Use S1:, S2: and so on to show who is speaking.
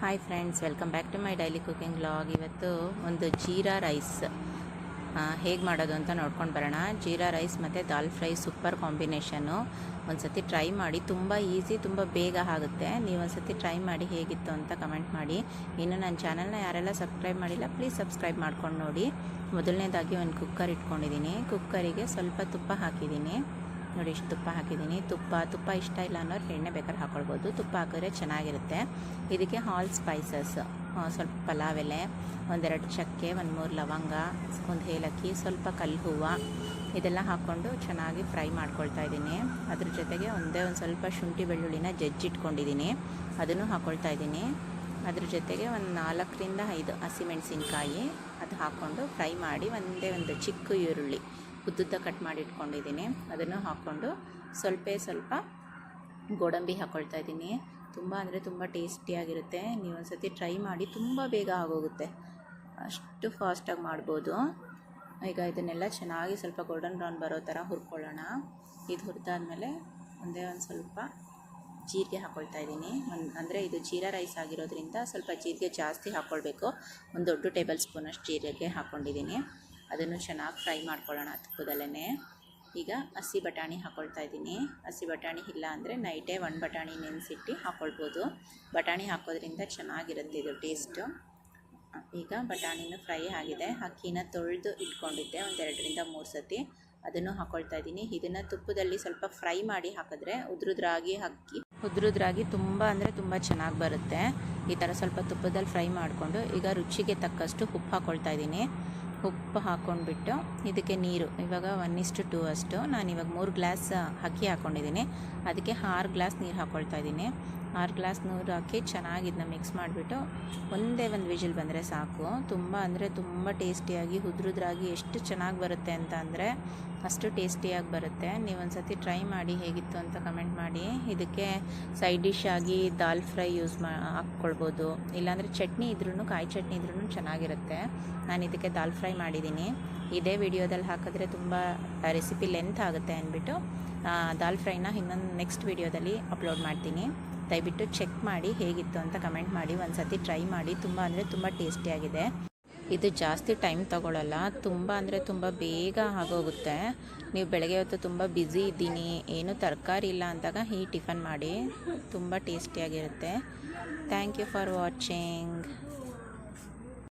S1: Hi friends, welcome back to my daily cooking vlog. ಇವತ್ತು ಒಂದು jeera rice ಹೇಗೆ ಮಾಡೋದು ಅಂತ ನೋಡ್ಕೊಂಡು ಬರೋಣ. ಜೀರಾ ರೈಸ್ ಮತ್ತು ದಾಲ್ ಫ್ರೈ ಸೂಪರ್ ಕಾಂಬಿನೇಷನ್ನು. ಒಂದು ಸತಿ ಟ್ರೈ ಮಾಡಿ, ತುಂಬ ಈಸಿ, ತುಂಬ ಬೇಗ ಆಗುತ್ತೆ. ನೀವು ಒಂದು ಸತಿ ಟ್ರೈ ಮಾಡಿ ಹೇಗಿತ್ತು ಅಂತ ಕಮೆಂಟ್ ಮಾಡಿ. ಇನ್ನು ನನ್ನ ಚಾನಲ್ನ ಯಾರೆಲ್ಲ ಸಬ್ಸ್ಕ್ರೈಬ್ ಮಾಡಿಲ್ಲ ಪ್ಲೀಸ್ ಸಬ್ಸ್ಕ್ರೈಬ್ ಮಾಡ್ಕೊಂಡು ನೋಡಿ. ಮೊದಲನೇದಾಗಿ ಒಂದು ಕುಕ್ಕರ್ ಇಟ್ಕೊಂಡಿದ್ದೀನಿ. ಕುಕ್ಕರಿಗೆ ಸ್ವಲ್ಪ ತುಪ್ಪ ಹಾಕಿದ್ದೀನಿ. ನೋಡಿ, ಇಷ್ಟು ತುಪ್ಪ ಹಾಕಿದ್ದೀನಿ. ತುಪ್ಪ ಇಷ್ಟ ಇಲ್ಲ ಅನ್ನೋರು ಎಣ್ಣೆ ಬೇಕಾದ್ರೆ ಹಾಕ್ಕೊಳ್ಬೋದು. ತುಪ್ಪ ಹಾಕಿದ್ರೆ ಚೆನ್ನಾಗಿರುತ್ತೆ. ಇದಕ್ಕೆ ಹಾಲ್ ಸ್ಪೈಸಸ್, ಸ್ವಲ್ಪ ಪಲಾವ್ ಎಲೆ, ಒಂದೆರಡು ಚಕ್ಕೆ, ಒಂದು 3 ಲವಂಗ, ಒಂದು ಏಲಕ್ಕಿ, ಸ್ವಲ್ಪ ಕಲ್ಲು ಹೂವು, ಇದೆಲ್ಲ ಹಾಕ್ಕೊಂಡು ಚೆನ್ನಾಗಿ ಫ್ರೈ ಮಾಡ್ಕೊಳ್ತಾ ಇದ್ದೀನಿ. ಅದ್ರ ಜೊತೆಗೆ ಒಂದು ಸ್ವಲ್ಪ ಶುಂಠಿ ಬೆಳ್ಳುಳ್ಳಿನ ಜಜ್ಜಿಟ್ಕೊಂಡಿದ್ದೀನಿ, ಅದನ್ನು ಹಾಕ್ಕೊಳ್ತಾ ಇದ್ದೀನಿ. ಅದ್ರ ಜೊತೆಗೆ ಒಂದು 4 ರಿಂದ 5 ಹಸಿಮೆಣಸಿನ್ಕಾಯಿ ಅದು ಹಾಕ್ಕೊಂಡು ಫ್ರೈ ಮಾಡಿ, ಒಂದು ಚಿಕ್ಕ ಈರುಳ್ಳಿ ಉದ್ದುದ್ದ ಕಟ್ ಮಾಡಿ ಇಟ್ಕೊಂಡಿದ್ದೀನಿ, ಅದನ್ನು ಹಾಕ್ಕೊಂಡು ಸ್ವಲ್ಪ ಗೋಡಂಬಿ ಹಾಕ್ಕೊಳ್ತಾ ಇದ್ದೀನಿ. ತುಂಬ ಅಂದರೆ ತುಂಬ ಟೇಸ್ಟಿಯಾಗಿರುತ್ತೆ. ನೀವು ಒಂದು ಸತಿ ಟ್ರೈ ಮಾಡಿ, ತುಂಬ ಬೇಗ ಆಗೋಗುತ್ತೆ, ಅಷ್ಟು ಫಾಸ್ಟಾಗಿ ಮಾಡ್ಬೋದು. ಈಗ ಇದನ್ನೆಲ್ಲ ಚೆನ್ನಾಗಿ ಸ್ವಲ್ಪ ಗೋಲ್ಡನ್ ಬ್ರೌನ್ ಬರೋ ಥರ ಹುರ್ಕೊಳ್ಳೋಣ. ಇದು ಹುರಿದಾದ್ಮೇಲೆ ಒಂದು ಸ್ವಲ್ಪ ಜೀರಿಗೆ ಹಾಕ್ಕೊಳ್ತಾ ಇದ್ದೀನಿ. ಅಂದರೆ ಇದು ಜೀರಾ ರೈಸ್ ಆಗಿರೋದ್ರಿಂದ ಸ್ವಲ್ಪ ಜೀರಿಗೆ ಜಾಸ್ತಿ ಹಾಕ್ಕೊಳ್ಬೇಕು. ಒಂದು ದೊಡ್ಡ ಟೇಬಲ್ ಸ್ಪೂನಷ್ಟು ಜೀರಿಗೆ ಹಾಕ್ಕೊಂಡಿದ್ದೀನಿ. ಅದನ್ನು ಚೆನ್ನಾಗಿ ಫ್ರೈ ಮಾಡ್ಕೊಳ್ಳೋಣ ತುಪ್ಪದಲ್ಲೇ. ಈಗ ಹಸಿ ಬಟಾಣಿ ಹಾಕ್ಕೊಳ್ತಾ ಇದ್ದೀನಿ. ಹಸಿ ಬಟಾಣಿ ಇಲ್ಲ ಅಂದರೆ ನೈಟೇ 1 ಬಟಾಣಿ ನೆನೆಸಿಟ್ಟು ಹಾಕ್ಕೊಳ್ಬೋದು. ಬಟಾಣಿ ಹಾಕೋದ್ರಿಂದ ಚೆನ್ನಾಗಿರುತ್ತೆ ಇದು ಟೇಸ್ಟು. ಈಗ ಬಟಾಣಿನೂ ಫ್ರೈ ಆಗಿದೆ. ಅಕ್ಕಿನ ತೊಳೆದು ಇಟ್ಕೊಂಡಿದ್ದೆ ಒಂದು 2 ರಿಂದ 3 ಸತಿ, ಅದನ್ನು ಹಾಕ್ಕೊಳ್ತಾ ಇದ್ದೀನಿ. ಇದನ್ನು ತುಪ್ಪದಲ್ಲಿ ಸ್ವಲ್ಪ ಫ್ರೈ ಮಾಡಿ ಹಾಕಿದ್ರೆ ಉದ್ರುದ್ರಾಗಿ ತುಂಬ ಅಂದರೆ ತುಂಬ ಚೆನ್ನಾಗಿ ಬರುತ್ತೆ. ಈ ಥರ ಸ್ವಲ್ಪ ತುಪ್ಪದಲ್ಲಿ ಫ್ರೈ ಮಾಡಿಕೊಂಡು ಈಗ ರುಚಿಗೆ ತಕ್ಕಷ್ಟು ಉಪ್ಪು ಹಾಕ್ಕೊಳ್ತಾ ಇದ್ದೀನಿ. ಉಪ್ಪು ಹಾಕ್ಕೊಂಡ್ಬಿಟ್ಟು ಇದಕ್ಕೆ ನೀರು ಇವಾಗ 1:2 ಅಷ್ಟು. ನಾನಿವಾಗ 3 ಗ್ಲಾಸ್ ಅಕ್ಕಿ ಹಾಕ್ಕೊಂಡಿದ್ದೀನಿ, ಅದಕ್ಕೆ 6 ಗ್ಲಾಸ್ ನೀರು ಹಾಕ್ಕೊಳ್ತಾ ಇದ್ದೀನಿ. 6 ಗ್ಲಾಸ್ ನೀರು ಹಾಕಿ ಚೆನ್ನಾಗಿ ಇದನ್ನ ಮಿಕ್ಸ್ ಮಾಡಿಬಿಟ್ಟು ಒಂದೇ ಒಂದು ವಿಜಿಲ್ ಬಂದರೆ ಸಾಕು. ತುಂಬ ಅಂದರೆ ತುಂಬ ಟೇಸ್ಟಿಯಾಗಿ ಉದ್ರುದ್ರಾಗಿ ಎಷ್ಟು ಚೆನ್ನಾಗಿ ಬರುತ್ತೆ ಅಂತ ಅಂದರೆ ಅಷ್ಟು ಟೇಸ್ಟಿಯಾಗಿ ಬರುತ್ತೆ. ನೀವು ಒಂದು ಸತಿ ಟ್ರೈ ಮಾಡಿ ಹೇಗಿತ್ತು ಅಂತ ಕಮೆಂಟ್ ಮಾಡಿ. ಇದಕ್ಕೆ ಸೈಡ್ ಡಿಶ್ ಆಗಿ ದಾಲ್ ಫ್ರೈ ಹಾಕ್ಕೊಳ್ಬೋದು, ಇಲ್ಲಾಂದರೆ ಚಟ್ನಿ ಇದ್ರೂ, ಕಾಯಿ ಚಟ್ನಿ ಇದ್ರೂ ಚೆನ್ನಾಗಿರುತ್ತೆ. ನಾನು ಇದಕ್ಕೆ ದಾಲ್ ಫ್ರೈ ಮಾಡಿದ್ದೀನಿ. ಇದೇ ವಿಡಿಯೋದಲ್ಲಿ ಹಾಕಿದ್ರೆ ತುಂಬ ರೆಸಿಪಿ ಲೆಂತ್ ಆಗುತ್ತೆ ಅಂದ್ಬಿಟ್ಟು ದಾಲ್ ಫ್ರೈನ ಇನ್ನೊಂದು ನೆಕ್ಸ್ಟ್ ವಿಡಿಯೋದಲ್ಲಿ ಅಪ್ಲೋಡ್ ಮಾಡ್ತೀನಿ. ದಯವಿಟ್ಟು ಚೆಕ್ ಮಾಡಿ ಹೇಗಿತ್ತು ಅಂತ ಕಮೆಂಟ್ ಮಾಡಿ. ಒಂದು ಸತಿ ಟ್ರೈ ಮಾಡಿ, ತುಂಬ ಅಂದರೆ ತುಂಬ ಟೇಸ್ಟಿಯಾಗಿದೆ. ಇದು ಜಾಸ್ತಿ ಟೈಮ್ ತೊಗೊಳ್ಳಲ್ಲ, ತುಂಬ ಅಂದರೆ ತುಂಬ ಬೇಗ ಆಗೋಗುತ್ತೆ. ನೀವು ಬೆಳಗ್ಗೆ ಹೊತ್ತು ತುಂಬ ಬ್ಯುಸಿ ಇದ್ದೀನಿ, ಏನೂ ತರಕಾರಿ ಇಲ್ಲ ಅಂದಾಗ ಈ ಟಿಫನ್ ಮಾಡಿ, ತುಂಬ ಟೇಸ್ಟಿಯಾಗಿರುತ್ತೆ. Thank you for watching.